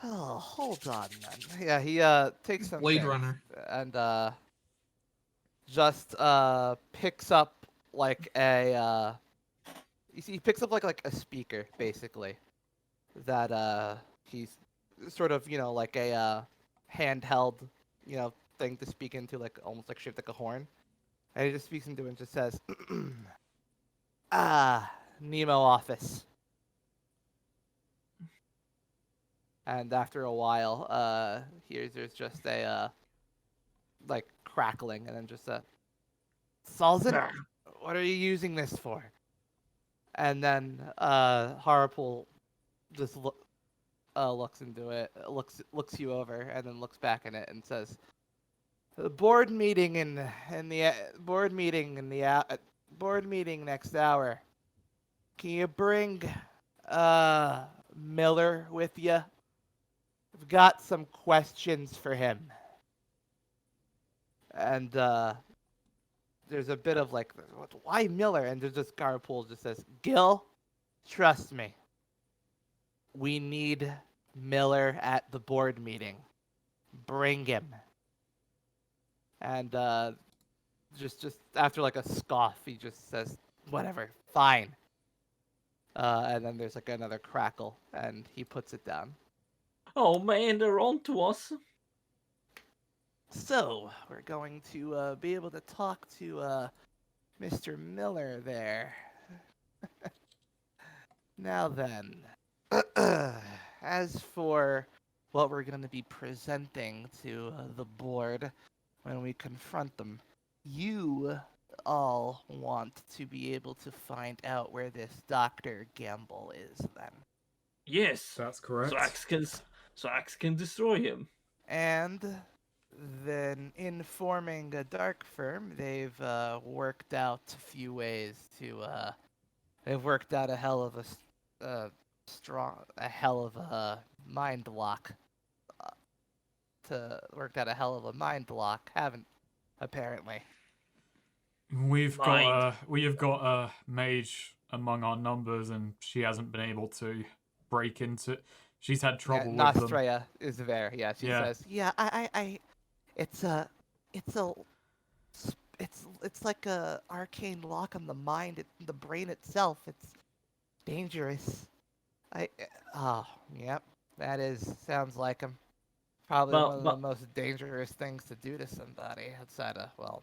Oh, hold on then. Yeah, he takes some Blade things Runner. and just picks up like a you see, he picks up like a speaker basically that he's sort of like a handheld thing to speak into, like almost like shaped like a horn, and he just speaks into it and just says, "Ah, Nemo office." And after a while, there's just a like crackling, and then just a Salzin, Ah, what are you using this for? And then Harpool just looks into it, looks you over, and then looks back at it and says, "The board meeting in the board meeting in the board meeting next hour. Can you bring Miller with you? I've got some questions for him." And there's a bit of like, why Miller? And there's this Garpool just says, "Gil, trust me. We need Miller at the board meeting. Bring him." And just after like a scoff, he just says, "Whatever, fine." And then there's like another crackle, and he puts it down. oh man, they're on to us. So we're going to be able to talk to Mr. Miller there. Now then, as for what we're going to be presenting to the board when we confront them, you all want to be able to find out where this Dr. Gamble is then. Yes. That's correct. So Axe can destroy him. And then informing a dark firm, they've worked out a few ways to they've worked out a hell of a mind lock. Worked out a hell of a mind lock, haven't apparently. We Mind. have got a mage among our numbers, and she hasn't been able to break into. She's had trouble Yeah, with them. Nostrea is there. Yeah, she Yeah. says, "Yeah, it's a, it's a, it's like a arcane lock on the mind, the brain itself. It's dangerous. Oh, yep, sounds like him. Probably one of the But most dangerous things to do to somebody outside of, well,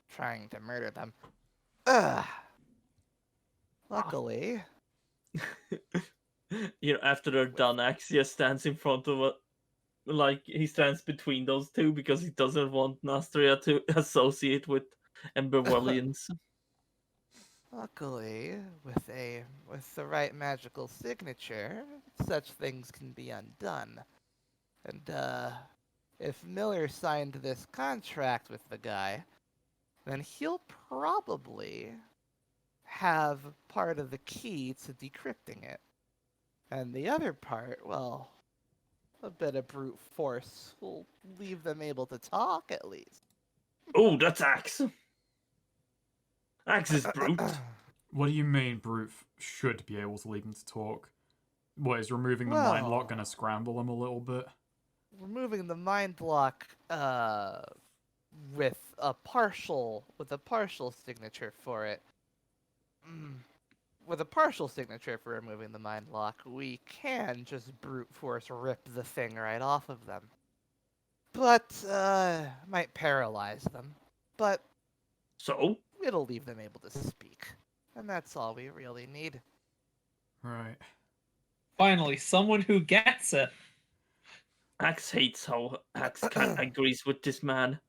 trying to murder them. Ugh. Luckily, after they're done, Axia stands in front of like he stands between those two because he doesn't want Nastria to associate with Emberwellians. luckily, with the right magical signature, such things can be undone. And if Miller signed this contract with the guy, then he'll probably have part of the key to decrypting it. And the other part, well, a bit of brute force will leave them able to talk at least. Oh, that's Axe. Axe is brute. What do you mean, brute should be able to lead them to talk? What is removing the mind Well- lock going to scramble them a little bit? Removing the mind lock with a partial signature for it. With a partial signature for removing the mind lock, we can just brute force rip the thing right off of them. But might paralyze them. But So it'll leave them able to speak. And that's all we really need. Right. Finally, someone who gets it. Axe hates how Axe agrees with this man.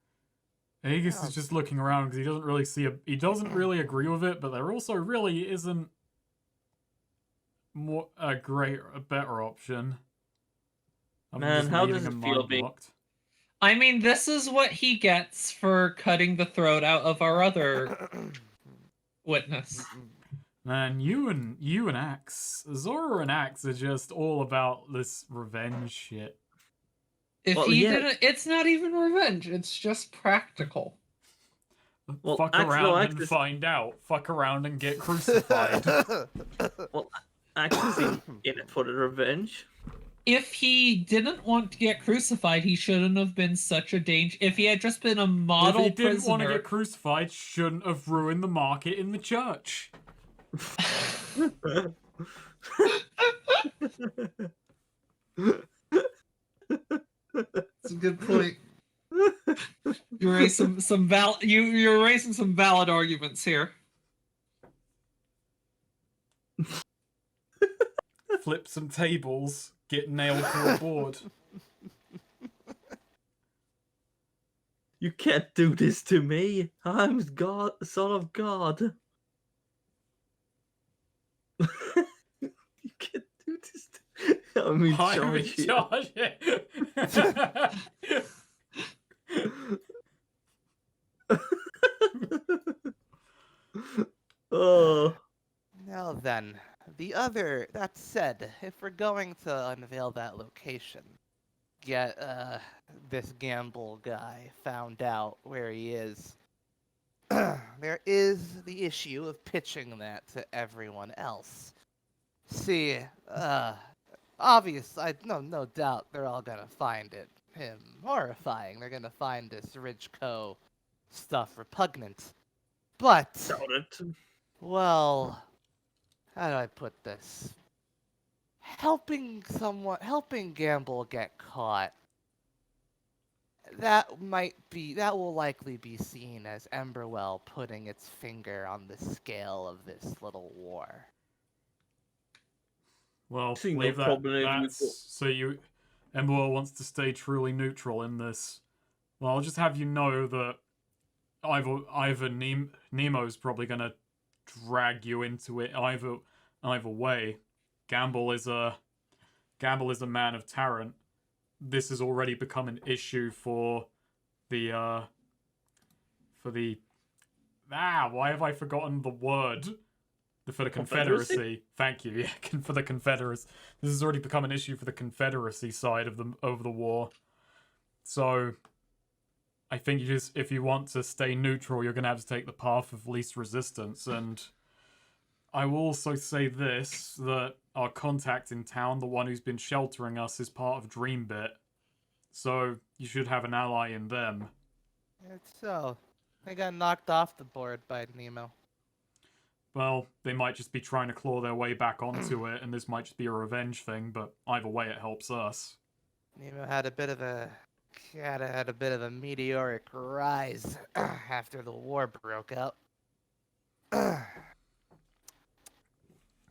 Aegis Oh. is just looking around because he doesn't really he doesn't really agree with it, but there also really isn't a better option. other than Man, just how leaving does him it feel being- mind-blocked. I mean, this is what he gets for cutting the throat out of our other witness. Man, you and Axe, Zora and Axe are just all about this revenge shit. If Well, he yeah. didn't, it's not even revenge. It's just practical. Well, Fuck Axe- around no, and Axe is- find out. Fuck around and get crucified. Axe is in it for the revenge. if he didn't want to get crucified, he shouldn't have been such a danger. If he had just been a If model he didn't want to prisoner, get crucified, shouldn't have ruined the market in the church. That's a good point. You raise you're raising some valid arguments here. Flip some tables, get nailed to a board. You can't do this to me. I'm God, son of God. You can't do this to I'm in I'm in charge here. charge. Oh. Now then, that said, if we're going to unveil that location, get this gamble guy found out where he is, there is the issue of pitching that to everyone else. See, no doubt they're all gonna find him horrifying. They're gonna find this Ridgeco stuff repugnant. But, Doubt it. well, how do I put this? Helping Gamble get caught, that will likely be seen as Emberwell putting its finger on the scale of this little war. Well, See no leave that. problem if you That's go- so you. Ember wants to stay truly neutral in this. Well, I'll just have you know that either Nemo's probably gonna drag you into it either way. Gamble is a man of Tarrant. This has already become an issue for the why have I forgotten the word? For the Confederacy. Thank you. Yeah, for the Confederacy. This has already become an issue for the Confederacy side of the war. So I think if you want to stay neutral, you're going to have to take the path of least resistance. And I will also say this, that our contact in town, the one who's been sheltering us, is part of Dreambit. So you should have an ally in them. It's so. They got knocked off the board by Nemo. Well, they might just be trying to claw their way back onto it, and this might just be a revenge thing, but either way it helps us. Nemo had a bit of a meteoric rise after the war broke out.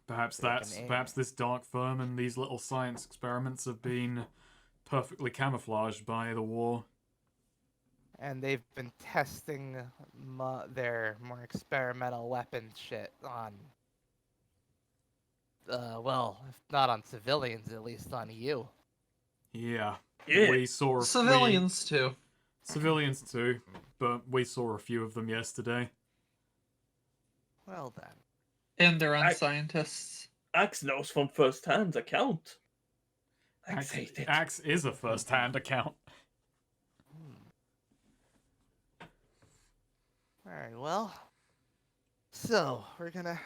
Perhaps Taking aim. perhaps this dark firm and these little science experiments have been perfectly camouflaged by the war. And they've been testing their more experimental weapon shit on, well, if not on civilians, at least on you. Yeah. Yeah. We saw Civilians too. Civilians too, but we saw a few of them yesterday. Well then. And their own scientists. Axe knows from first-hand account. Axe Axe, hate it. Axe is a first-hand account. Alright, well. So, we're gonna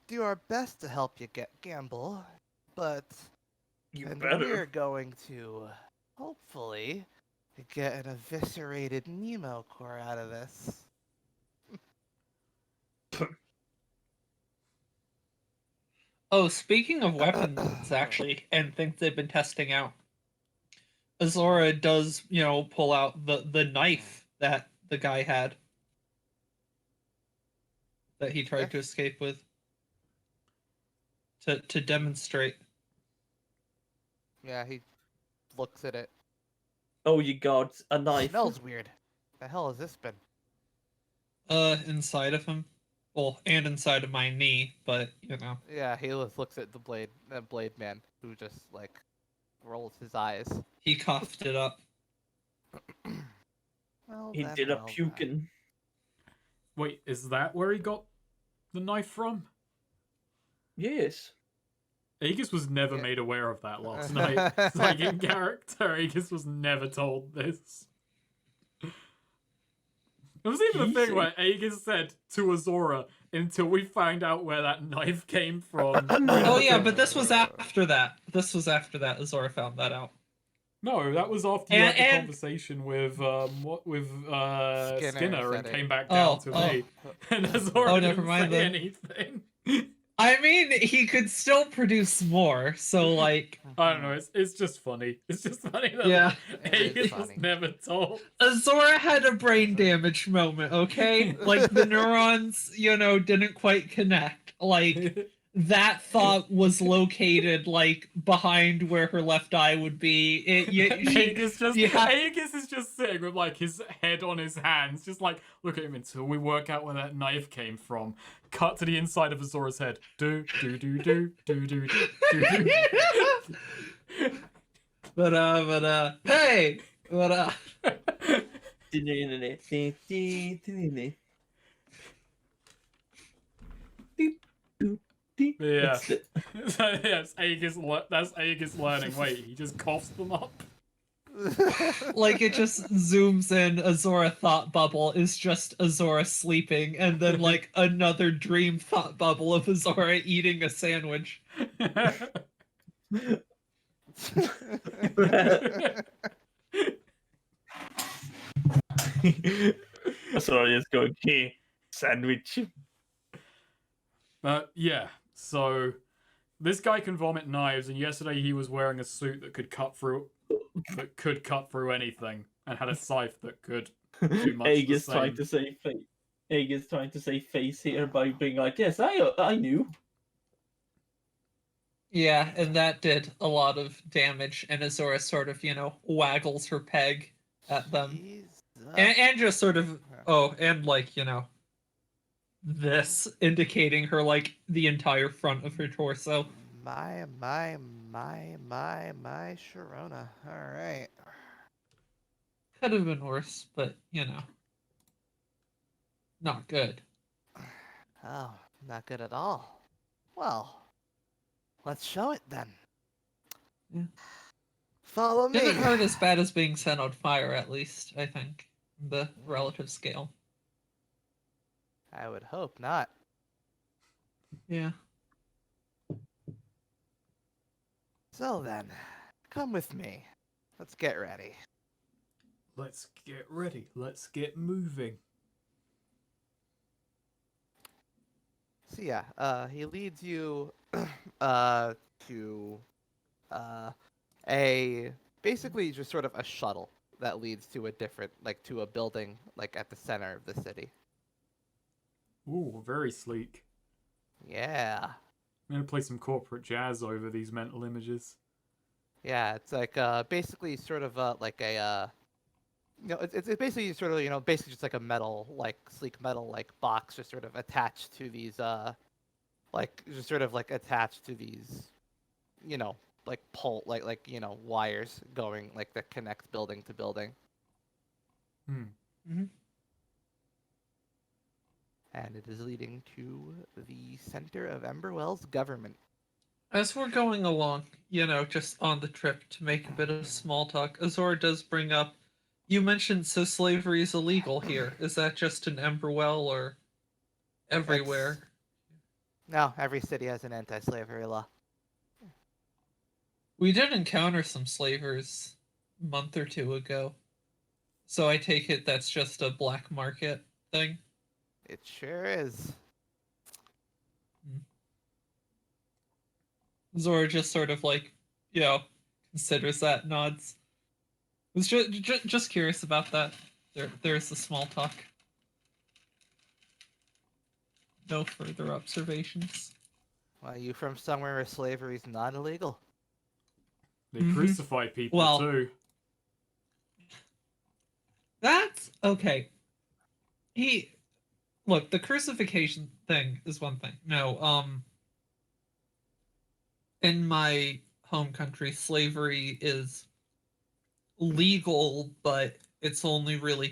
do our best to help you get Gamble, but You and better. we're going to hopefully get an eviscerated Nemo core out of this. Oh, speaking of weapons, actually, and things they've been testing out, Azora does, pull out the knife that the guy had that he tried to escape with to demonstrate. Yeah, he looks at it. Oh, you got a knife. Smells weird. The hell has this been? Inside of him. Well, and inside of my knee, but Yeah, he looks at the blade man, who just like rolls his eyes. he coughed it up. Well, He then, did a well, then. puking. Wait, is that where he got the knife from? Yes. Aegis was never Yeah. made aware of that last night. It's like in character, Aegis was never told this. It was even a thing Easy. where Aegis said to Azora, until we find out where that knife came from. Oh yeah, but this was after that. This was after that. Azora found that out. No, that was after you had the And conversation with Skinner Skinner said and it. came back down Oh, to oh. me. And Azora Oh, never didn't mind say then. anything. I mean, he could still produce more. So like, I don't know. It's just funny. It's just funny that yeah, It is Aegis was funny. never told. Azora had a brain damage moment. Okay, like the neurons, didn't quite connect. Like that thought was located like behind where her left eye would be. Aegis have, Aegis is just sitting with like his head on his hands, just like look at him until we work out where that knife came from. Cut to the inside of Azora's head. Do do do do do do do do. hey, Yeah. Yes, that's Aegis learning. Wait, he just coughs them up. like it just zooms in. Azora thought bubble is just Azora sleeping, and then like another dream thought bubble of Azora eating a sandwich. Sorry, it's going, hey, sandwich. Yeah, so this guy can vomit knives, and yesterday he was wearing a suit that could cut through anything, and had a scythe that could do much Aegis the trying same. to say face. Aegis trying to say face here by being like, yes, I knew. Yeah, and that did a lot of damage, and Azora sort of, waggles her peg at them. Jesus. And just sort of, and like, this, indicating her, like, the entire front of her torso. My Sharona. Alright. Could have been worse, but, not good. Oh, not good at all. Well, let's show it then. Yeah. Follow me. Didn't hurt as bad as being set on fire, at least, I think, the relative scale. I would hope not. Yeah. So then, come with me. Let's get ready. Let's get ready. Let's get moving. So yeah, he leads you to a basically just sort of a shuttle that leads to a different, like, to a building like at the center of the city. Ooh, very sleek. Yeah. I'm gonna play some corporate jazz over these mental images. Yeah, it's like basically sort of like a it's basically sort of basically just like a metal, like sleek metal like box just sort of attached to these like just sort of like attached to these like pole like wires going like that connect building to building. Mm-hmm. And it is leading to the center of Emberwell's government. As we're going along, just on the trip to make a bit of small talk, Azora does bring up, you mentioned so slavery is illegal here. Is that just in Emberwell or everywhere? No, every city has an anti-slavery law. We did encounter some slavers a month or two ago. So I take it that's just a black market thing? It sure is. Zora just sort of like, considers that, nods. Was just curious about that. There's the small talk. No further observations. Well, you from somewhere where slavery is not illegal? They crucify people too. That's okay. Look, the crucifixion thing is one thing. No, in my home country, slavery is legal, but it's only really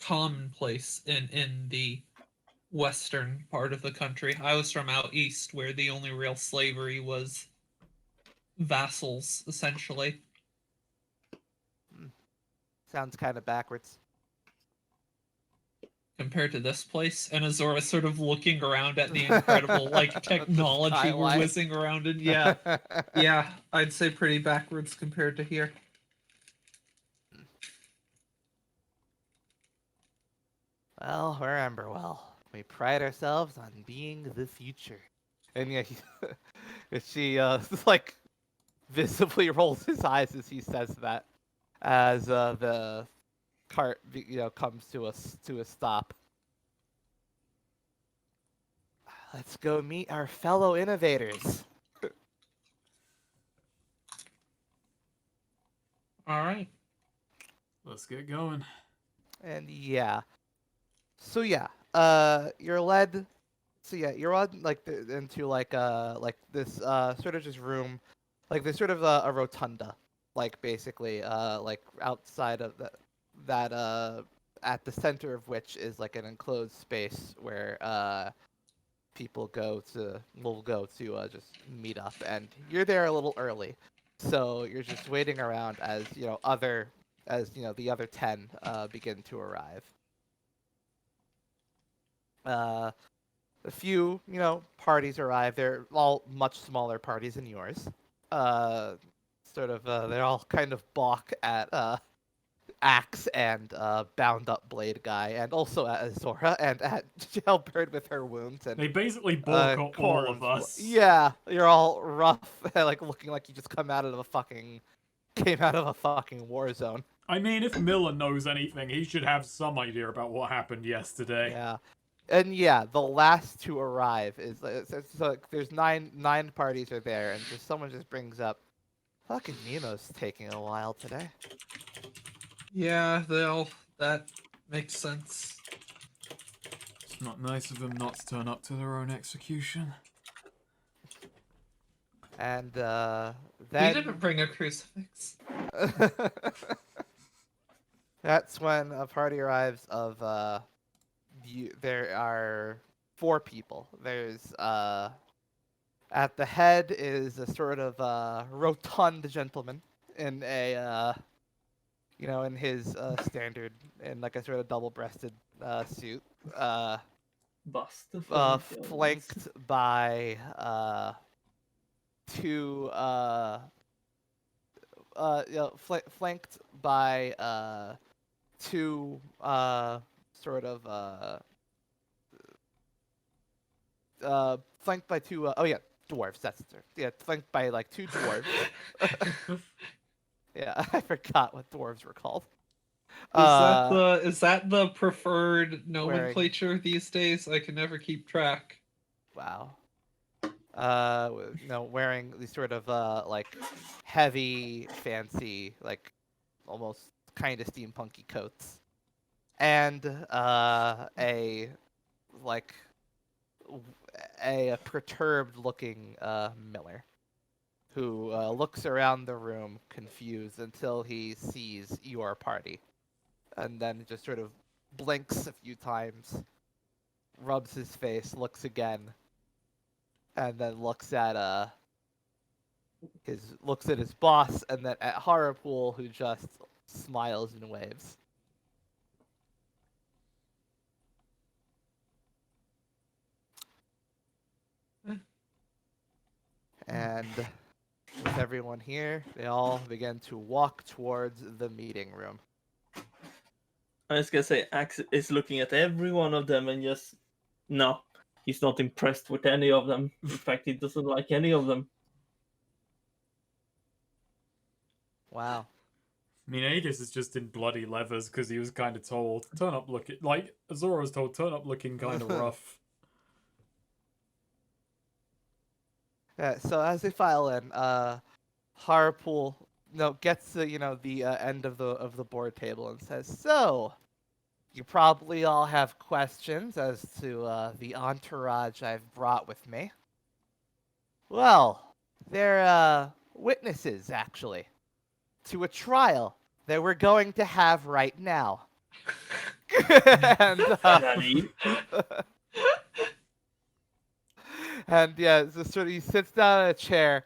commonplace in the western part of the country. I was from out east, where the only real slavery was vassals, essentially. Sounds kind of backwards. compared to this place? And Azora sort of looking around at the incredible like technology we're skyline. whizzing around in. Yeah, yeah, I'd say pretty backwards compared to here. Well, remember, we pride ourselves on being the future. And yeah, she like visibly rolls his eyes as he says that, as the cart comes to a stop. Let's go meet our fellow innovators. All right. Let's get going. And yeah, so yeah, you're led. So yeah, you're led into like this sort of just room, like there's sort of a rotunda, like basically like outside of that at the center of which is like an enclosed space where people will go to just meet up, and you're there a little early, so you're just waiting around as the other 10 begin to arrive. A few parties arrive. They're all much smaller parties than yours. They're all kind of balk at Axe and bound up Blade guy, and also at Azora and at Jailbird with her wounds, and They basically balk at all of Corn's us. Yeah, you're all rough, like looking like you just came out of a fucking war zone. I mean, if Miller knows anything, he should have some idea about what happened yesterday. Yeah, and yeah, the last to arrive is so there's nine parties are there, and just someone just brings up, fucking Nemo's taking a while today. Yeah, that makes sense. It's not nice of them not to turn up to their own execution. And We then didn't bring a crucifix. that's when a party arrives of there are 4 people. There's at the head is a sort of rotund gentleman in a in his standard, in like a sort of double-breasted suit, Bust. flanked by two flanked by two sort of flanked by two dwarves. Flanked by like 2 dwarves. Yeah, I forgot what dwarves were called. Is that the preferred nomenclature these days? I can never keep track. Wow. Wearing these sort of like heavy, fancy, like almost kind of steampunky coats, and a like a perturbed-looking Miller, who looks around the room confused until he sees your party, and then just sort of blinks a few times, rubs his face, looks again, and then looks at his boss, and then at Harapool, who just smiles and waves. And with everyone here, they all begin to walk towards the meeting room. I was gonna say, Axe is looking at every one of them and just no, he's not impressed with any of them. In fact, he doesn't like any of them. Wow. I mean, Aegis is just in bloody leathers because he was kind of told, turn up looking, like Azora was told, turn up looking kind of rough. Yeah, so as they file in, Harpool gets to the end of the board table and says, "So, you probably all have questions as to the entourage I've brought with me. Well, they're witnesses actually to a trial that we're going to have right now." and Daddy. and yeah, so sort of he sits down in a chair,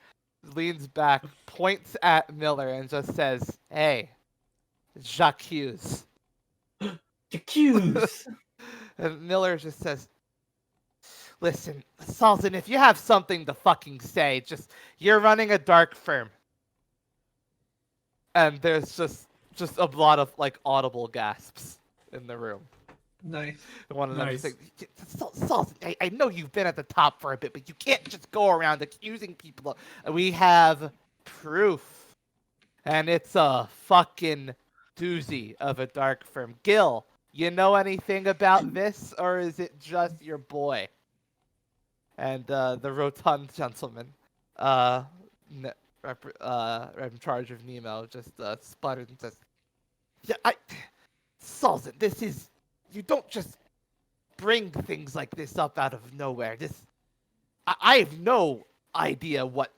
leans back, points at Miller, and just says, "Hey, Jacques Hughes." Accuse. And Miller just says, "Listen, Sultan, if you have something to fucking say, just you're running a dark firm." And there's just a lot of like audible gasps in the room. Nice. One of them just Nice. like, Sultan, I know you've been at the top for a bit, but you can't just go around accusing people. We have proof, and it's a fucking doozy of a dark firm. Gil, you know anything about this, or is it just your boy? And the rotund gentleman, uh, in charge of Nemo, just sputtered and says, "Yeah, Sultan, this is, you don't just bring things like this up out of nowhere. I have no idea what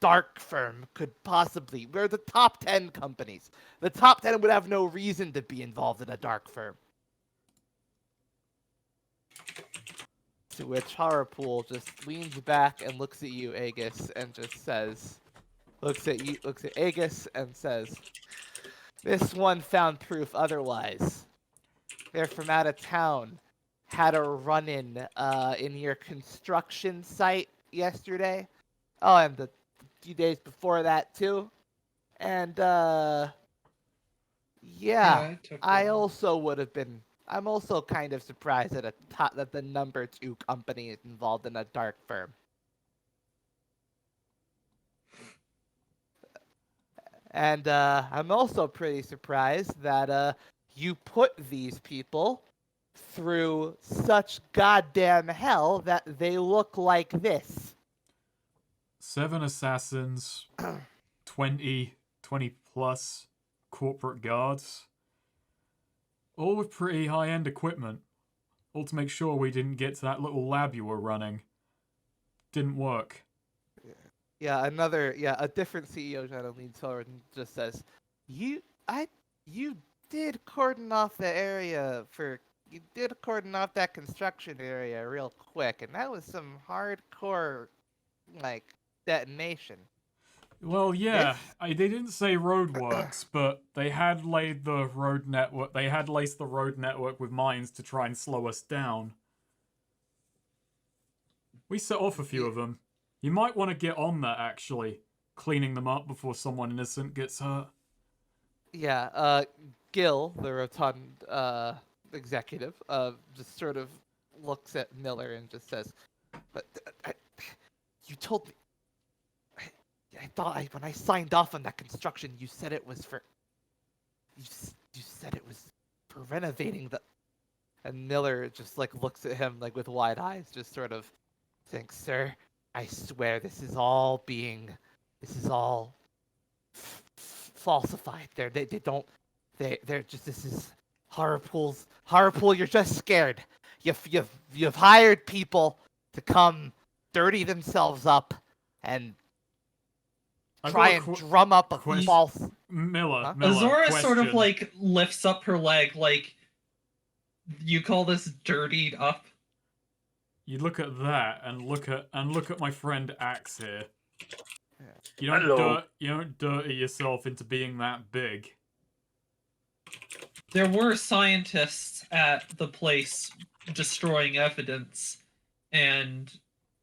dark firm could possibly. We're the top 10 companies. The top 10 would have no reason to be involved in a dark firm." To which Harpool just leans back and looks at you, Aegis, and just says, looks at Aegis and says, "This one found proof otherwise. They're from out of town. Had a run-in in your construction site yesterday. Oh, and the few days before that too. And yeah, I took I one. also would have been. I'm also kind of surprised that the number 2 company is involved in a dark firm. And I'm also pretty surprised that you put these people through such goddamn hell that they look like this." 7 assassins, 20 plus corporate guards. All with pretty high-end equipment. All to make sure we didn't get to that little lab you were running. Didn't work. Yeah, a different CEO general leans forward and just says, you did cordon off the area you did cordon off that construction area real quick, and that was some hardcore, like, detonation." Well, yeah, This, they didn't say roadworks, but they had laid the road network. They had laced the road network with mines to try and slow us down. We set off a few of them. You might want to get on that, actually, cleaning them up before someone innocent gets hurt. yeah, Gil, the rotund executive, just sort of looks at Miller and just says, "But you told me. I thought when I signed off on that construction, you said it was for. You said it was for renovating the." And Miller just like looks at him like with wide eyes, just sort of thinks, "Sir, I swear this is all falsified. They don't. They're just, this is Harpool. You're just scared. You've hired people to come dirty themselves up and try and drum up a false." Miller, Huh? Miller, Azora sort of question. like lifts up her leg, like, you call this dirtied up? You look at that and look at my friend Axe here. Yeah. You don't dirty yourself into being that big. There were scientists at the place destroying evidence, and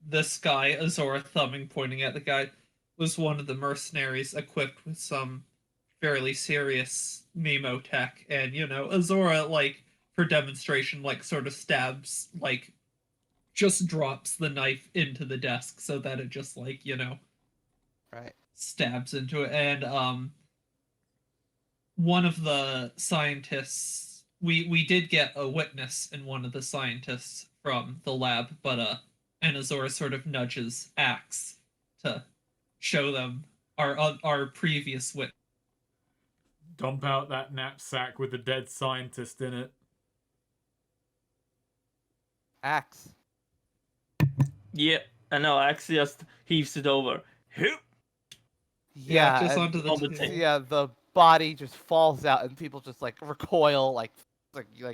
this guy, Azora thumbing, pointing at the guy, was one of the mercenaries equipped with some fairly serious Nemo tech. And, Azora, like, for demonstration, like, sort of stabs, like, just drops the knife into the desk so that it just, like, Right. stabs into it. And, one of the scientists, we did get a witness in one of the scientists from the lab, but and Azora sort of nudges Axe to show them our previous witness. Dump out that knapsack with the dead scientist in it. Axe. Yeah, I know. Axe just heaves it over. Yeah, just and onto the table. yeah, the body just falls out, and people just like recoil, like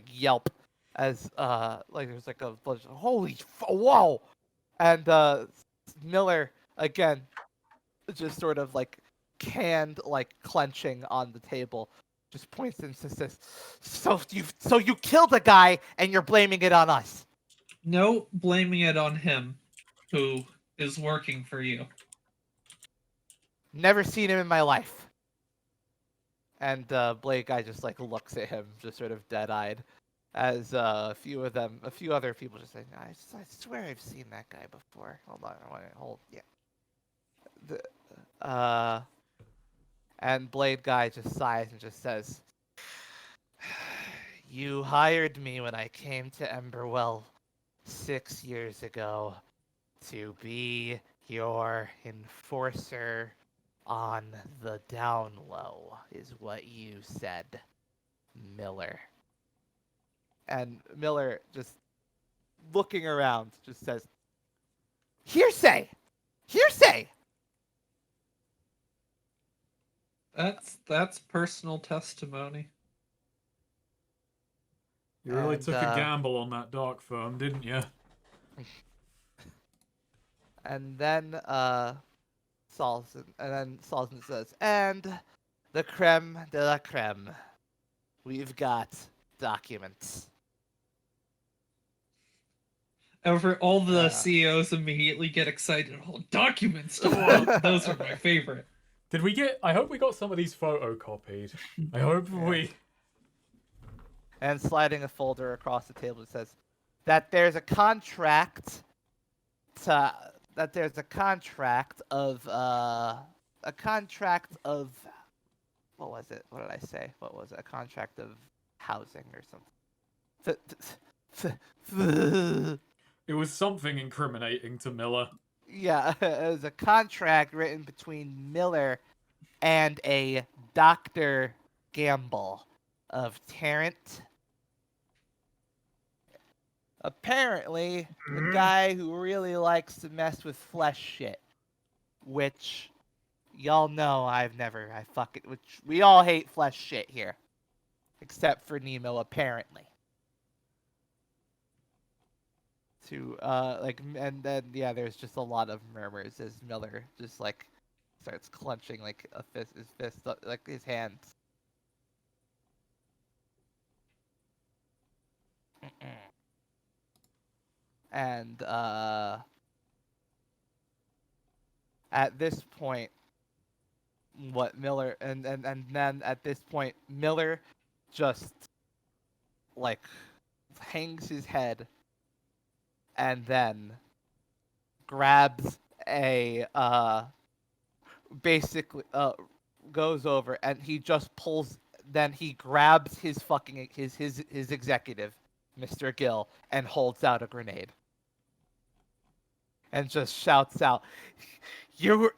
yelp, as like there's like a bunch of, whoa, and Miller again, just sort of like canned, like clenching on the table, just points and says, so you killed a guy and you're blaming it on us. No, blaming it on him, who is working for you. Never seen him in my life. And Blade guy just like looks at him, just sort of dead-eyed, as a few other people just say, I swear I've seen that guy before. Hold on, yeah. And Blade guy just sighs and just says, "You hired me when I came to Emberwell 6 years ago to be your enforcer on the down low, is what you said, Miller." And Miller, just looking around, just says, "Hearsay! Hearsay!" That's personal testimony. You really And, took a gamble on that dark firm, didn't you? And then Salson says, "And the creme de la creme. We've got documents." All the Uh. CEOs immediately get excited. Oh, documents! Those are my favorite. Did we get? I hope we got some of these photocopied. I hope we. And sliding a folder across the table, it says that there's a contract of what was it? What did I say? What was it? A contract of housing or something. It was something incriminating to Miller. Yeah, it was a contract written between Miller and a Dr. Gamble of Tarrant. Apparently, the guy who really likes to mess with flesh shit, which y'all know I which we all hate flesh shit here, except for Nemo, apparently. And then yeah, there's just a lot of murmurs as Miller just like starts clenching like his fist, like his hands. And at this point, then at this point, Miller just like hangs his head and then grabs a basically goes over and he just pulls. Then he grabs his fucking his executive, Mr. Gill, and holds out a grenade and just shouts out, you're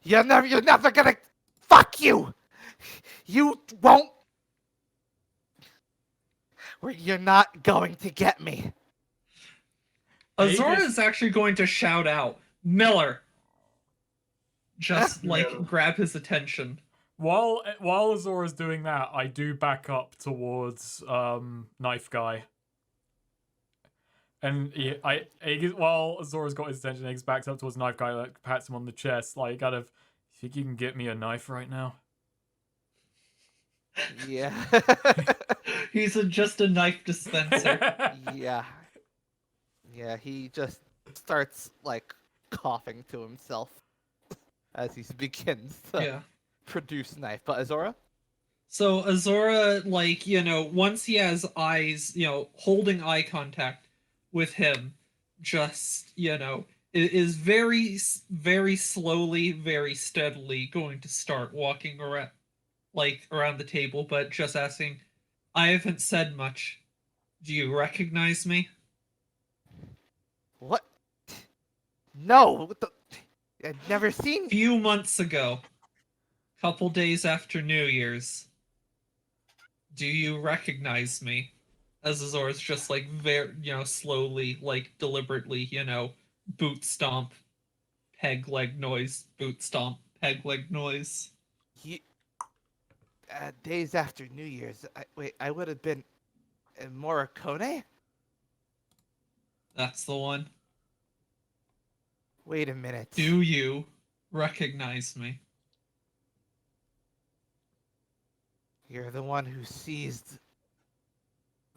never gonna, fuck you! You won't, you're not going to get me." Azora is actually going to shout out, "Miller!" Just, Miller. grab his attention. While Azora's doing that, I do back up towards Knife Guy. And while Azora's got his attention, Eggs backs up towards Knife Guy, like pats him on the chest, like kind of, "You think you can get me a knife right now?" Yeah. He's just a knife dispenser. Yeah. Yeah, he just starts like coughing to himself as he begins to produce knife. But Azora? So Azora, once he has eyes, holding eye contact with him, just, is very, very slowly, very steadily going to start walking around, around the table, but just asking, "I haven't said much. Do you recognize me?" What? No! What the? I've never seen. Few months ago, couple days after New Year's, do you recognize me? As Azora's just very, slowly, deliberately, boot stomp, peg leg noise, boot stomp, peg leg noise. Days after New Year's. I would have been in Morricone? That's the one. Wait a minute. Do you recognize me? You're the one who seized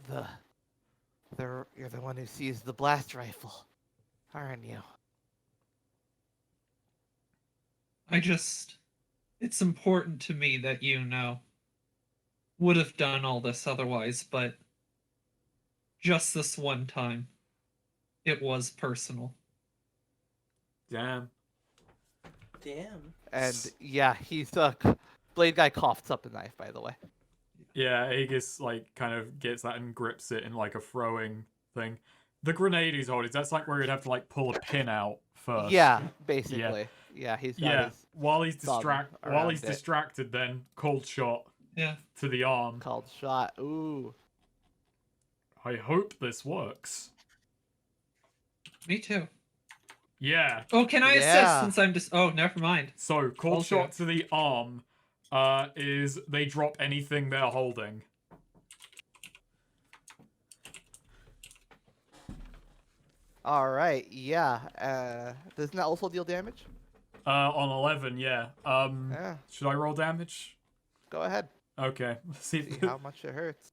the you're the one who seized the blast rifle, aren't you? It's important to me that you know. Would have done all this otherwise, but just this one time, it was personal. Damn. Damn. And yeah, he's Blade guy coughs up a knife, by the way. Yeah, Aegis like kind of gets that and grips it in like a throwing thing. The grenade he's holding, that's like where you'd have to like pull a pin out first. Yeah, basically. Yeah, he's got Yeah. his While he's thumb around it. distracted, then cold shot Yeah. to the arm. Called shot. Ooh. I hope this works. Me too. Yeah. Oh, can I assist Yeah. since I'm just. Oh, never mind. So cold Okay. shot to the arm is they drop anything they're holding. All right. Yeah. Doesn't that also deal damage? On 11, yeah. Yeah. Should I roll damage? Go ahead. Okay. Let's see. See how much it hurts.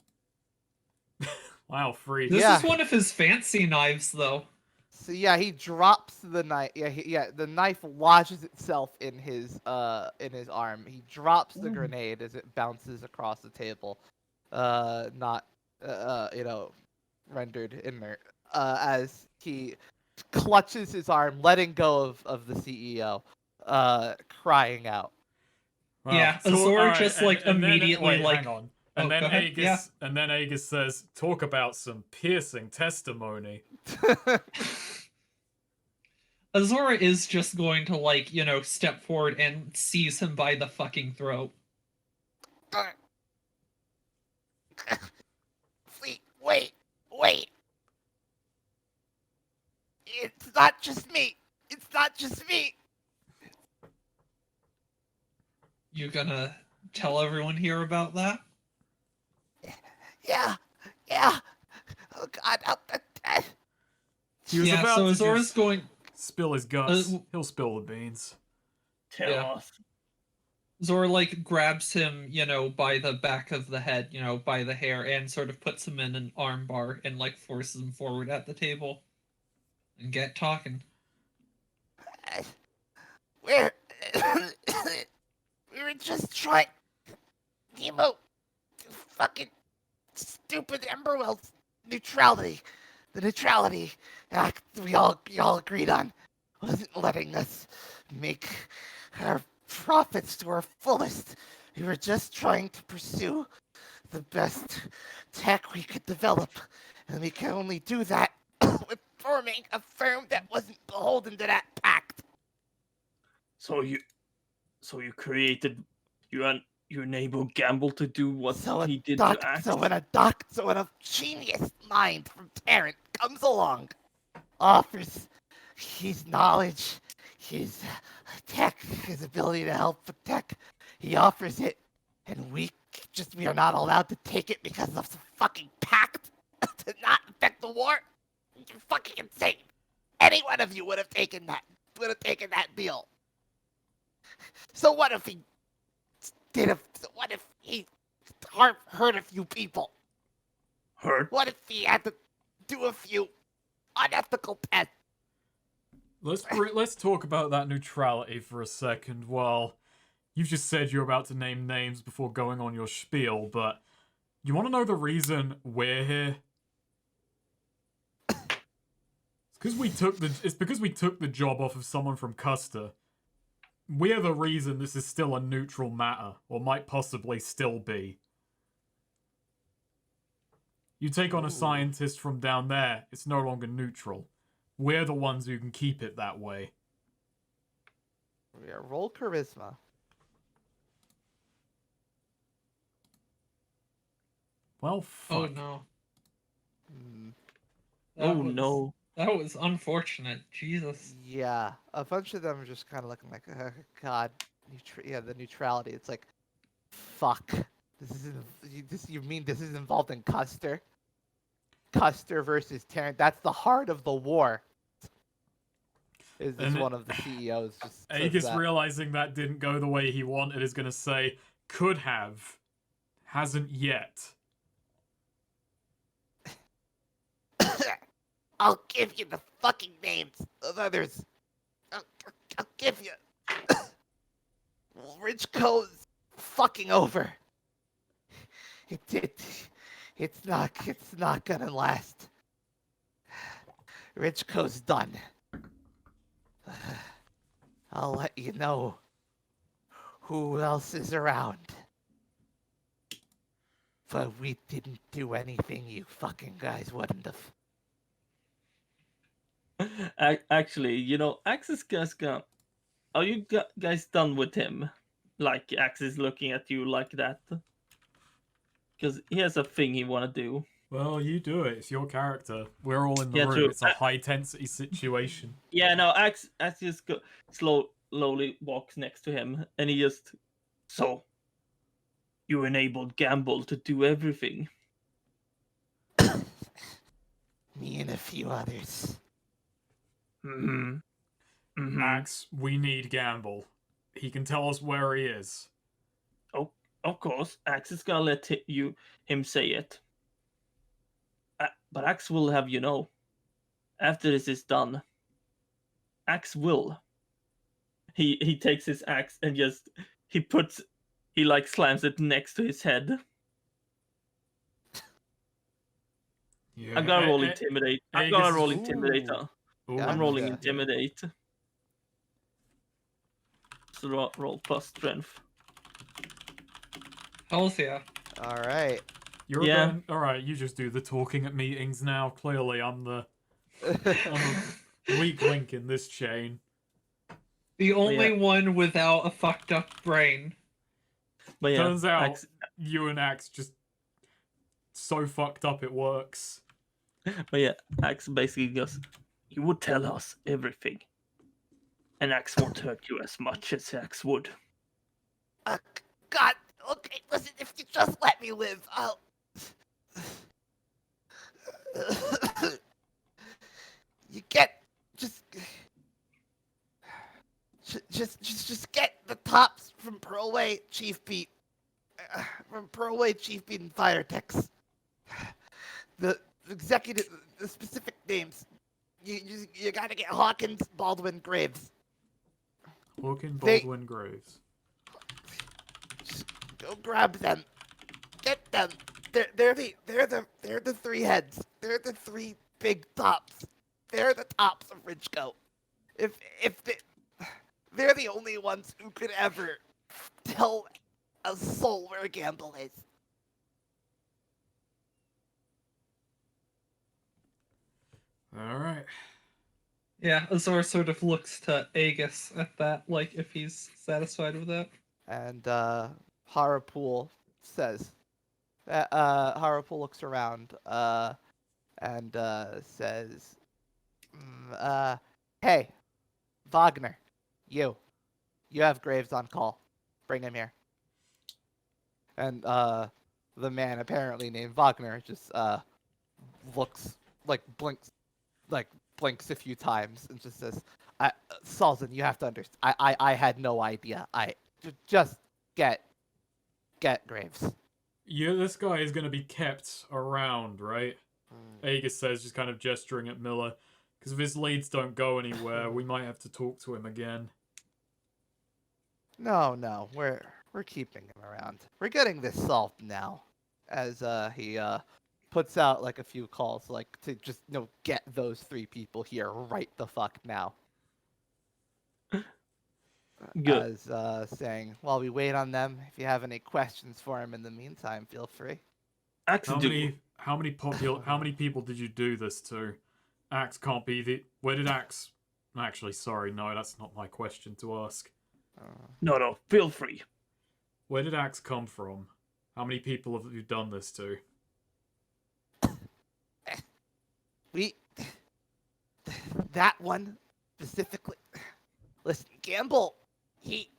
Wow, 3. This Yeah. is one of his fancy knives, though. So yeah, he drops the knife. Yeah, the knife lodges itself in his arm. He drops the grenade as it bounces across the table, not rendered inert. As he clutches his arm, letting go of the CEO, crying out. Wow. Yeah, So, Azor alright, just, and- like, and then- immediately, wait, like- hang on. Oh, And then go ahead, Aegis, yeah. and then Aegis says, "Talk about some piercing testimony." Azora is just going to, like, step forward and seize him by the fucking throat. Wait. It's not just me. You gonna tell everyone here about that? Yeah. Oh God, He was Yeah, about so to Azora's just going. spill his guts. Uh, He'll spill the beans. Tell Yeah. us. Zora, like, grabs him, by the back of the head, by the hair, and sort of puts him in an arm bar and, like, forces him forward at the table. And get talking. We're we were just trying. Nemo, fucking stupid Emberwell's neutrality. The neutrality act we all agreed on wasn't letting us make our profits to our fullest. We were just trying to pursue the best tech we could develop, and we can only do that with forming a firm that wasn't beholden to that pact. So you enabled Gamble to do what he did to act. So when a genius mind from Tarrant comes along, offers his knowledge, his tech, his ability to help with tech, he offers it, and we are not allowed to take it because of the fucking pact to not affect the war. You're fucking insane. Any one of you would have taken that deal. So what if he what if he hurt a few people? Hurt? What if he had to do a few unethical tests? Let's talk about that neutrality for a second. Well, you've just said you're about to name names before going on your spiel, but you want to know the reason we're here? It's because we took the job off of someone from Custer. We're the reason this is still a neutral matter, or might possibly still be. You take on a scientist from down there, it's no longer neutral. We're the ones who can keep it that way. Yeah, roll charisma. Well, fuck. Oh no. Hmm. No. That was unfortunate. Jesus. Yeah, a bunch of them are just kind of looking like, God, the neutrality. It's like, fuck. You mean this is involved in Custer? Custer versus Tarrant. That's the heart of the war. Is one of the CEOs just says Aegis that. realizing that didn't go the way he wanted is going to say, could have. Hasn't yet. I'll give you the fucking names of others. I'll give you. Ridgeco's fucking over. It's not gonna last. Ridgeco's done. I'll let you know who else is around. But we didn't do anything you fucking guys wouldn't have. Actually, Axe is just gone. Are you guys done with him? Like, Axe is looking at you like that. Because he has a thing he want to do. Well, you do it. It's your character. We're all in the Yeah, room. true. It's a high-tensity situation. Yeah, no, Axe just slowly walks next to him, and he just... So, you enabled Gamble to do everything. Me and a few others. Mm-hmm. Mm-hmm. Max, we need Gamble. He can tell us where he is. Oh, of course, Axe is gonna let him say it. But Axe will have you know, after this is done, Axe will. He takes his axe and just he slams it next to his head. Yeah. I'm gonna roll intimidate. I'm gonna roll intimidate. Ooh. I'm rolling Gotcha. intimidate. So roll plus strength. Hells yeah. All right. You're Yeah. going. All right, you just do the talking at meetings now. Clearly, I'm the weak link in this chain. The only yeah. one without a fucked up brain. But yeah, Turns out Axe, you and Axe just so fucked up it works. but yeah, Axe basically goes, "You would tell us everything, and Axe won't hurt you as much as Axe would." God, okay, listen, if you just let me live, I'll... You get... Just get the tops from Pearlway, Chief Pete. From Pearlway, Chief Pete, and Firetex. The specific names. You gotta get Hawkins, Baldwin, Graves. Hawkins, They- Baldwin, Graves. Just go grab them. Get them. They're the three heads. They're the three big tops. They're the tops of Ridgeco. If they're the only ones who could ever tell a soul where Gamble is. All right. Yeah, Azor sort of looks to Aegis at that, like if he's satisfied with that. And Harapool says, Harapool looks around and says, "Hey, Wagner, you have Graves on call. Bring him here." And the man apparently named Wagner just looks blinks a few times and just says, "Salzin, you have to understand. I had no idea. Just get Graves." Yeah, this guy is going to be kept around, right? Aegis says, just kind of gesturing at Miller. Because if his leads don't go anywhere, we might have to talk to him again. No, we're keeping him around. We're getting this solved now. As he puts out like a few calls, like to just get those three people here right the fuck now. Good. As saying, while we wait on them, if you have any questions for him in the meantime, feel free. Axe How do. many people did you do this to? Axe can't be the... Where did Axe... Actually, sorry, no, that's not my question to ask. No, feel free. Where did Axe come from? How many people have you done this to? That one specifically. Listen, Gamble, he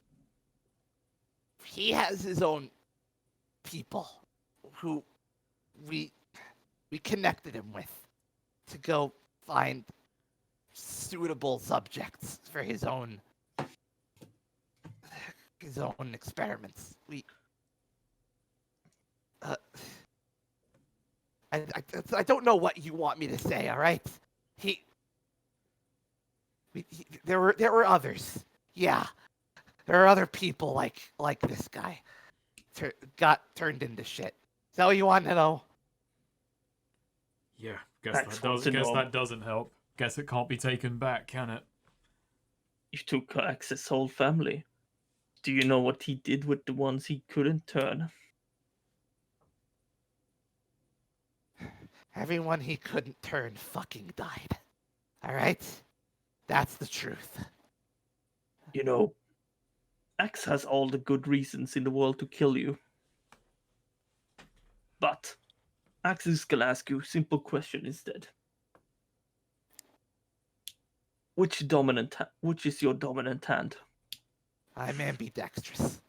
has his own people who we connected him with to go find suitable subjects for his own experiments. I don't know what you want me to say. All right, there were others. Yeah, there are other people like this guy. Got turned into shit. Is that what you want to know? Yeah, Axe wants to know. that doesn't help. Guess it can't be taken back, can it? You took Axe's whole family. Do you know what he did with the ones he couldn't turn? Everyone he couldn't turn fucking died. All right, that's the truth. You know, Axe has all the good reasons in the world to kill you. But Axe is gonna ask you a simple question instead. Which is your dominant hand? I'm ambidextrous.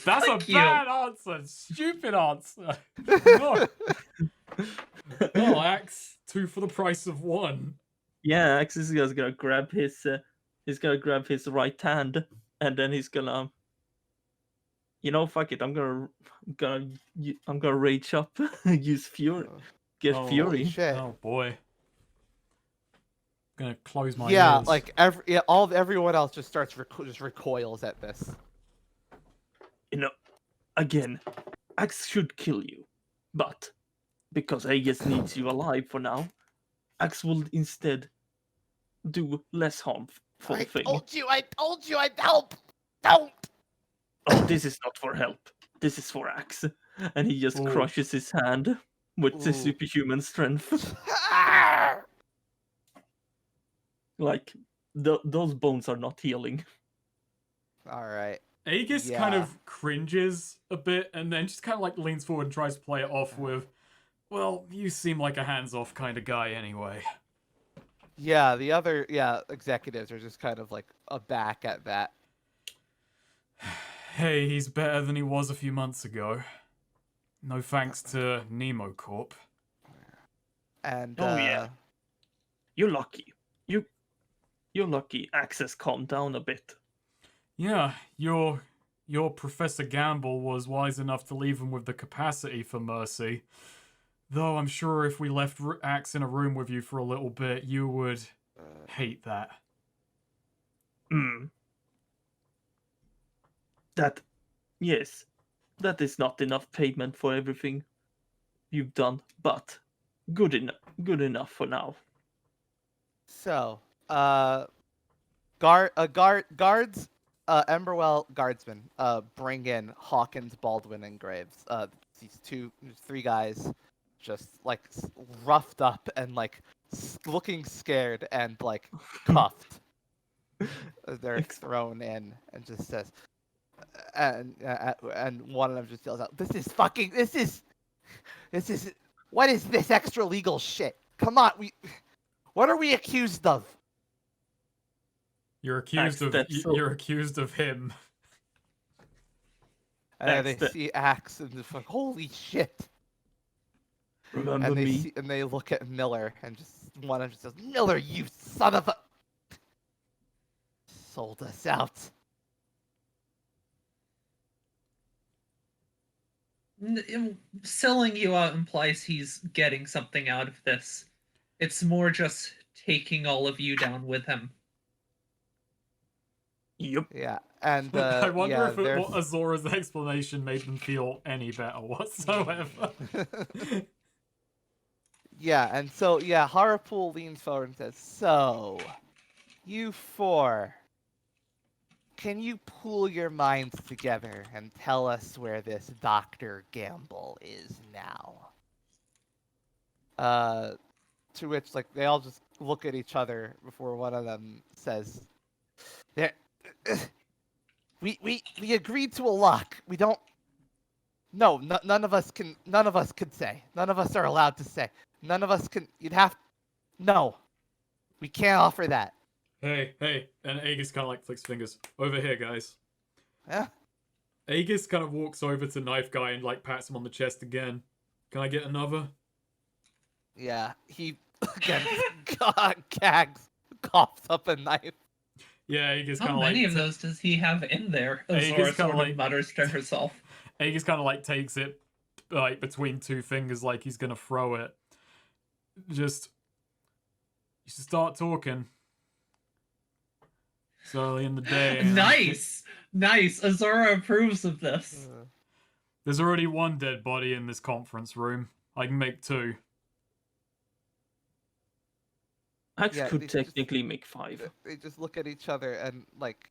That's a Fuck you. bad answer. Stupid answer. No. No, Axe. 2 for the price of 1. Yeah, Axe is just gonna grab his right hand, and then he's gonna, fuck it. I'm gonna rage up, use fury, get Oh, fury. Holy shit. Oh boy. Gonna close my Yeah, ears. like everyone else just starts just recoils at this. Again, Axe should kill you, but because Aegis needs you alive for now, Axe will instead do less harmful thing. I told you I'd help. Don't. Oh, this is not for help. This is for Axe, and he just Ooh. crushes his hand with his Ooh. superhuman strength. Ah! Like those bones are not healing. All right. Aegis Yeah. kind of cringes a bit and then just kind of like leans forward and tries to play it off with, well, you seem like a hands-off kind of guy anyway. Yeah, the other executives are just kind of like aback at that. Hey, he's better than he was a few months ago. No thanks to Nemo Corp. And Oh, yeah. You're lucky. You're lucky. Access calmed down a bit. Yeah, your Professor Gamble was wise enough to leave him with the capacity for mercy. Though I'm sure if we left Axe in a room with you for a little bit, you would hate that. Yes, that is not enough payment for everything you've done, but good enough for now. So, guards, Emberwell guardsmen, bring in Hawkins, Baldwin, and Graves. These 3 guys, just like roughed up and like looking scared and like cuffed. They're thrown in and just says, and one of them just yells out, "This is what is this extra legal shit? Come on, what are we accused of?" You're accused Axe, you're accused of him. And Axe, they see Axe and just like, holy shit. Remember And me? they look at Miller and just one of them just says, "Miller, you son of a..." Sold us out. Selling you out implies he's getting something out of this. It's more just taking all of you down with him. Yep. Yeah, and I wonder yeah, if Azora's explanation made them feel any better whatsoever. Yeah, and so Harapool leans forward and says, "So, you 4, can you pool your minds together and tell us where this Dr. Gamble is now?" To which, like, they all just look at each other before one of them says, "There, we agreed to a lock. We don't. No, none of us can. None of us could say. None of us are allowed to say. None of us can. You'd have. No, we can't offer that." Hey, and Aegis kind of like flicks fingers. Over here, guys. Yeah. Aegis kind of walks over to Knife Guy and like pats him on the chest again. Can I get another? Yeah. He again gags, coughs up a knife. Yeah, Aegis kind How of like. many of those does he have in there? Aegis Azora kinda sort of like- mutters to herself. Aegis kind of like takes it, like between two fingers, like he's gonna throw it. Just you should start talking. It's early in the day. And Nice, nice. Azora approves of this. there's already one dead body in this conference room. I can make two. Axe Yeah, could they just- technically make 5. They just look at each other and like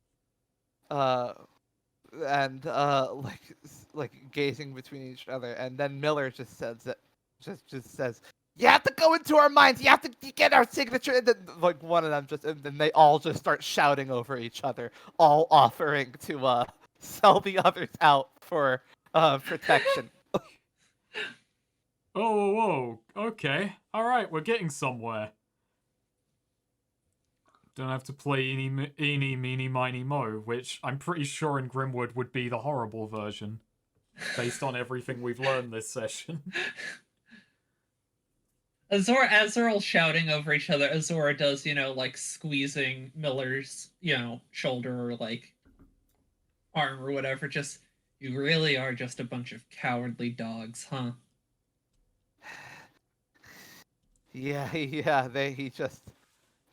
like gazing between each other, and then Miller just says that just says, "You have to go into our minds. You have to get our signature." And then like one of them and then they all just start shouting over each other, all offering to sell the others out for protection. Oh, whoa, okay. Alright, we're getting somewhere. Don't have to play eeny, meeny, miny, mo, which I'm pretty sure in Grimwood would be the horrible version, based on everything we've learned this session. Azora, as they're all shouting over each other, Azora does, like squeezing Miller's, shoulder or like arm or whatever. Just, you really are just a bunch of cowardly dogs, huh? Yeah, he just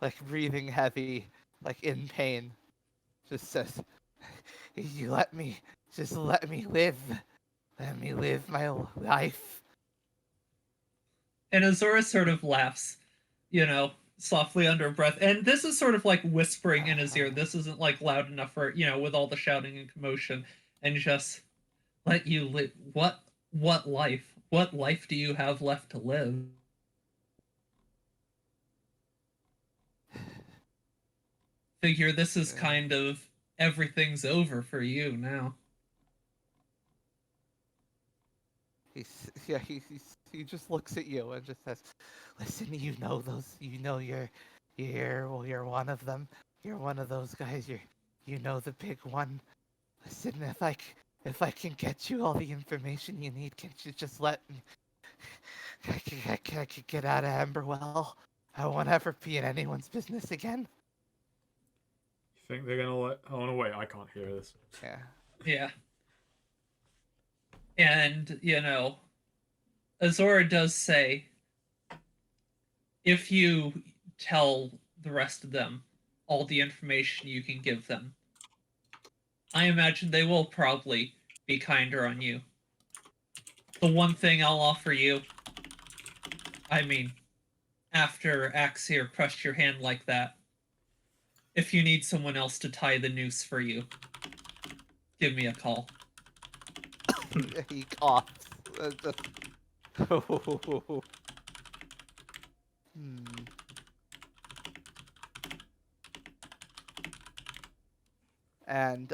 like breathing heavy, like in pain, just says, "You let me live. Let me live my life." And Azora sort of laughs, softly under breath. And this is sort of like whispering in his ear. This isn't like loud enough for, with all the shouting and commotion. And just let you live. What life? What life do you have left to live? Figure this is kind of everything's over for you now. He just looks at you and just says, "Listen, you know those. You know you're one of them. You're one of those guys. You know the big one. Listen, if I can get you all the information you need, can't you just let me? I can get out of Amberwell. I won't ever be in anyone's business again." You think they're gonna let... Oh, no, wait, I can't hear this. Yeah. Yeah. And, Azora does say, if you tell the rest of them all the information you can give them, I imagine they will probably be kinder on you. The one thing I'll offer you, I mean, after Axir crushed your hand like that, if you need someone else to tie the noose for you, give me a call. He coughs. And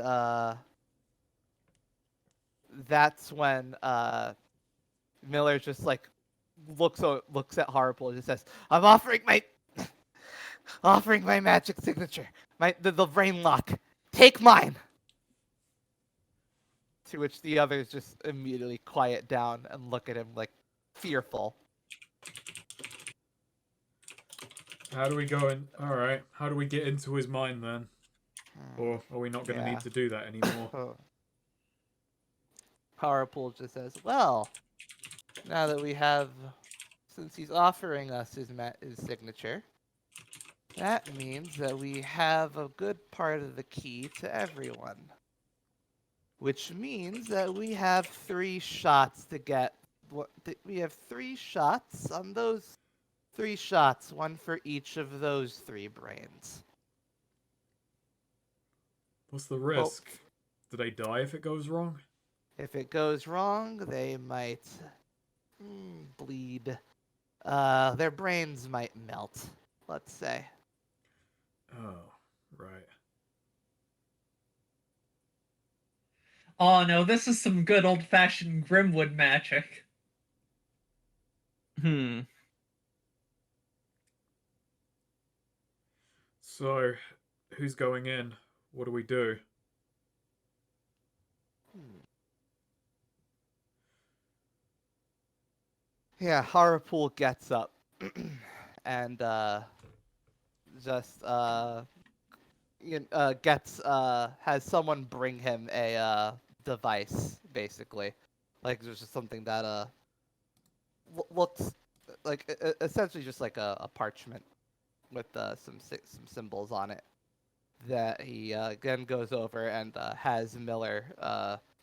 that's when Miller just like looks at Harple and just says, "I'm offering my magic signature, the brain lock. Take mine." To which the others just immediately quiet down and look at him like fearful. How do we go in? Alright, how do we get into his mind then? Or are we not going to Yeah. need to do that anymore? Harple just says, "Well, now that we have, since he's offering us his signature, that means that we have a good part of the key to everyone. Which means that we have 3 shots to get. We have 3 shots. On those 3 shots, 1 for each of those 3 brains." What's the risk? Do they die if it goes wrong? If it goes wrong, they might bleed. Their brains might melt, let's say. Oh, right. Oh no, this is some good old-fashioned Grimwood magic. So, who's going in? What do we do? Yeah, Harpool gets up and just gets has someone bring him a device, basically, Like there's just something that looks like essentially just like a parchment with some symbols on it that he again goes over and has Miller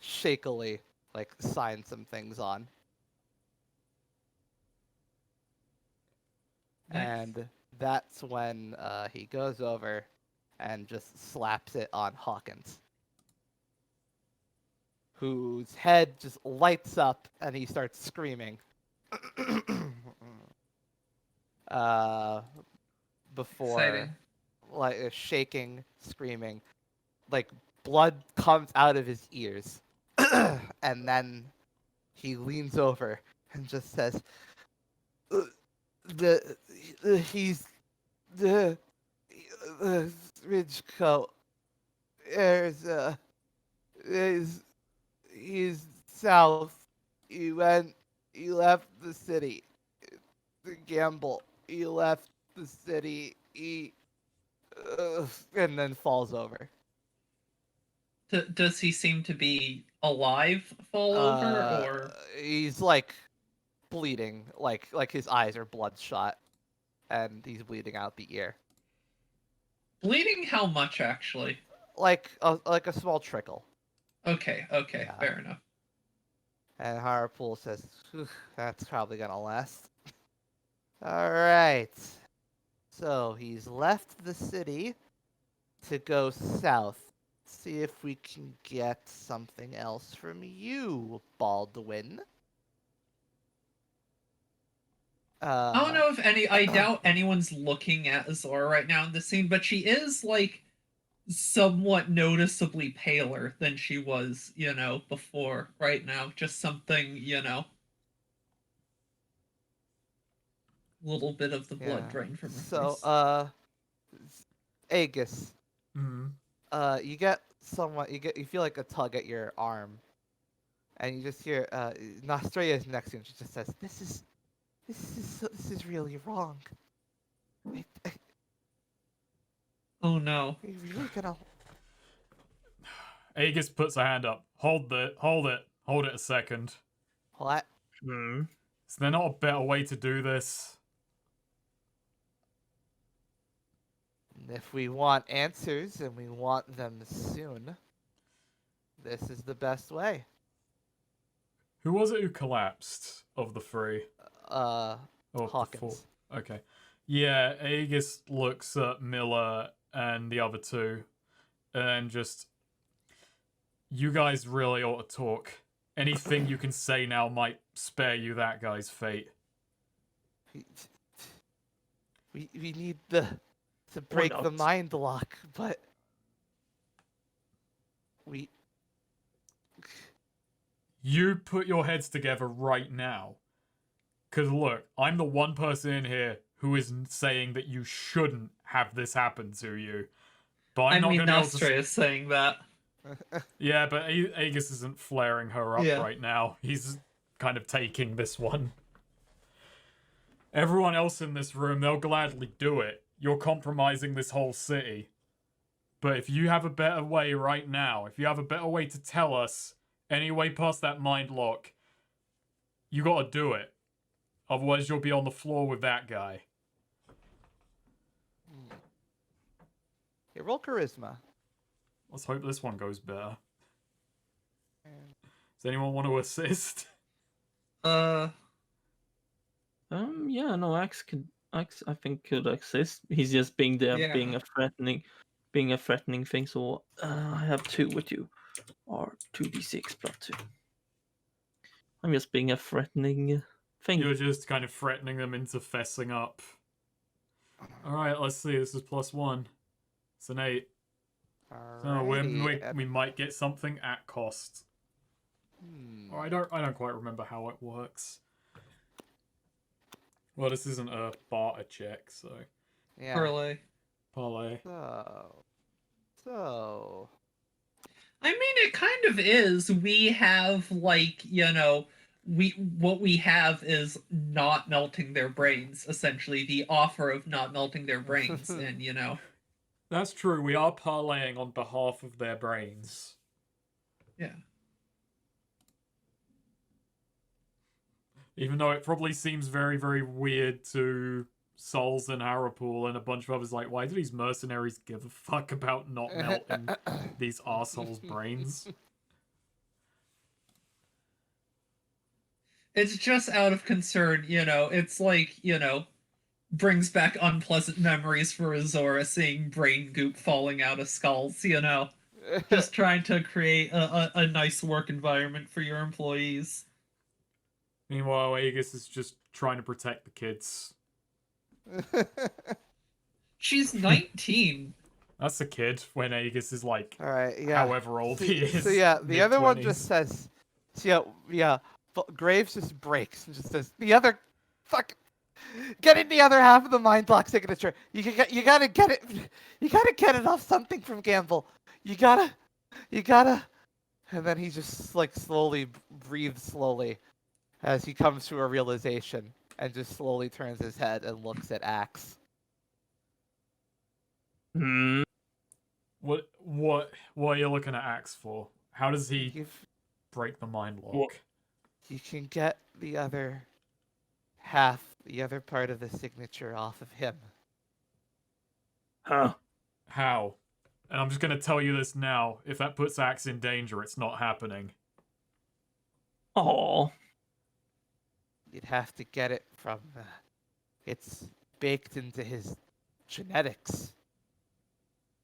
shakily like sign some things on. Nice. And that's when he goes over and just slaps it on Hawkins, whose head just lights up and he starts screaming. uh, Before, Exciting. like shaking, screaming, like blood comes out of his ears, and then he leans over and just says, "Uh, "The he's the ridge coat. There's is he's south. He went. He left the city to gamble. He left the city. He and then falls over. Does he seem to be alive? Fall over, Uh, or he's like bleeding, like his eyes are bloodshot, and he's bleeding out the ear, bleeding? How much actually? like a small trickle. Okay, Yeah. fair enough. And Harpool says, "Phew, that's probably gonna last." All right. So he's left the city to go south. See if we can get something else from you, Baldwin. I don't Uh, know if I doubt anyone's looking at Azora right now in the scene, but she is like somewhat noticeably paler than she was, before. Right now, just something, a little bit of the blood yeah. drained from her So, face. Aegis, Mm. you get somewhat, you feel like a tug at your arm, and you just hear, Nostria is next to you, and she just says, this is really wrong. Are Oh no. you really gonna Aegis puts a hand up. Hold it a second. what? Hmm. Is there not a better way to do this? If we want answers and we want them soon, this is the best way. Who was it who collapsed of the three? Uh, Or the four? Hawkins. Okay. Yeah, Aegis looks at Miller and the other two and just, you guys really ought to talk. Anything you can say now might spare you that guy's fate. We need to break the not? mind lock, but we You put your heads together right now. Because look, I'm the one person in here who is saying that you shouldn't have this happen to you. But I'm not going to be able to. Nostra is saying that. Yeah, but Aegis isn't flaring her up Yeah. right now. He's kind of taking this one. Everyone else in this room, they'll gladly do it. You're compromising this whole city. But if you have a better way right now, if you have a better way to tell us any way past that mind lock, you gotta do it. Otherwise, you'll be on the floor with that guy. Hey, roll charisma. Let's hope this one goes better. Does anyone want to assist? Yeah, no, Axe I think could exist. He's just being there, Yeah. being a threatening thing. So I have 2 with you, or 2d6 plus 2. I'm just being a threatening thing. You're just kind of threatening them into fessing up. Alright, let's see. This is +1. It's an 8. So Alrighty. we might get something at cost. Or I don't quite remember how it works. Well, this isn't a barter check, so Yeah. Parlay. parlay. So. I mean, it kind of is. We have what we have is not melting their brains. Essentially, the offer of not melting their brains, and That's true. We are parlaying on behalf of their brains. yeah. Even though it probably seems very, very weird to Souls and Harapool and a bunch of others, like, why do these mercenaries give a fuck about not melting these assholes' brains? It's just out of concern, It's like, brings back unpleasant memories for Azora seeing brain goop falling out of skulls, Just trying to create a nice work environment for your employees. Meanwhile, Aegis is just trying to protect the kids. She's 19. That's a kid when Aegis is like, All right, yeah. however old he is. So yeah, the other one mid-20s. just says, so yeah. Graves just breaks and just says, the other, fuck, get in the other half of the mind block signature. You gotta get it. You gotta get it off something from Gamble. You gotta. And then he just like slowly breathes slowly as he comes to a realization and just slowly turns his head and looks at Axe. Hmm. What are you looking at Axe for? How does he break the mind lock? What? You can get the other half, the other part of the signature off of him. Huh. How? And I'm just gonna tell you this now. If that puts Axe in danger, it's not happening. Oh. You'd have to get it from. It's baked into his genetics.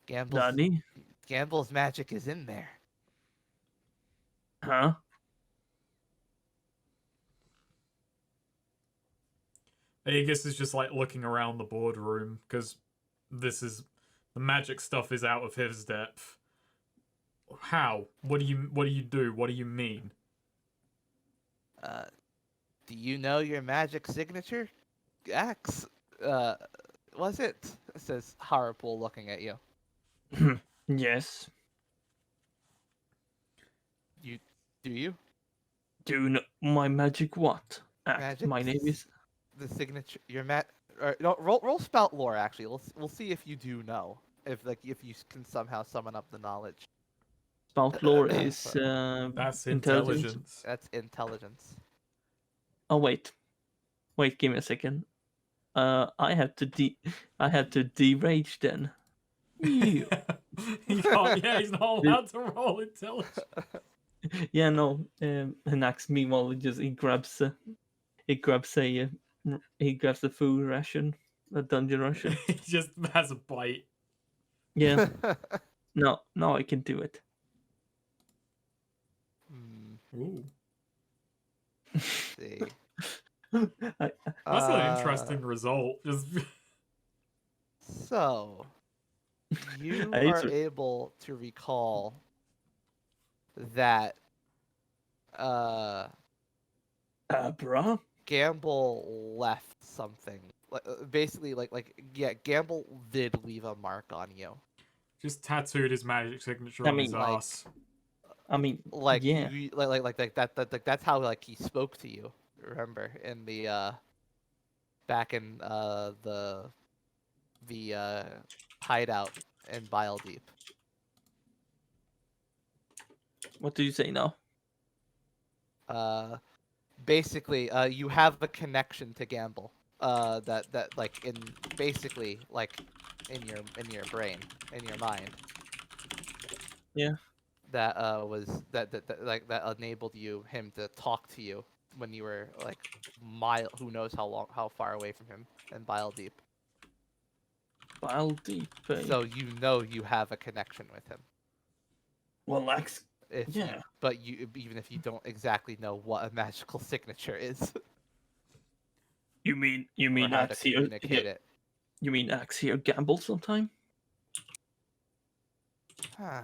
Daddy? Gamble's magic is in there. Huh? Aegis is just like looking around the boardroom because the magic stuff is out of his depth. How? What do you do? What do you mean? Do you know your magic signature? Axe, was it? Says Harapool looking at you. Yes. Do you? Do you know my magic what? Magic My name is... the signature. Your no, roll spout lore. Actually, we'll see if you do know. If you can somehow summon up the knowledge. Spout lore is That's intelligence. intelligence. That's intelligence. Oh wait, give me a second. I have to derage then. Ew. He can't, yeah, he's not allowed to roll intelligence. Yeah, no. And Axe meanwhile he grabs a food ration, a dungeon ration. He just has a bite. Yeah. No, I can do it. Ooh. See. I, That's an interesting result. Just So, you I hate are to- able to recall that bruh. Gamble left something. Basically, yeah, Gamble did leave a mark on you. just tattooed his magic signature I on mean, his like- ass. I mean, Like, yeah. that's how like he spoke to you. Remember in the back in the hideout in Bile Deep. What do you say now? Basically, you have a connection to Gamble. That like in basically like in your brain, in your mind. Yeah. That was that enabled him to talk to you when you were like who knows how far away from him in Bile Deep. Bile Deep. So you have a connection with him. Well, Axe. If Yeah. but even if you don't exactly know what a magical signature is You mean or how to Axe here? communicate it. You mean Axe here gamble sometime? Huh.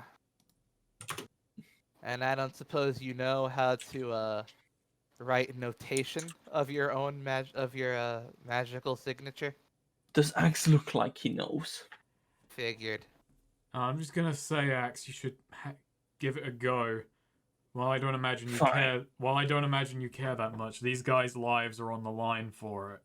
And I don't suppose you know how to write notation of your own magical signature? Does Axe look like he knows? Figured. I'm just gonna say, Axe, you should give it a go. While I don't imagine you Fine. care, while I don't imagine you care that much, these guys' lives are on the line for it.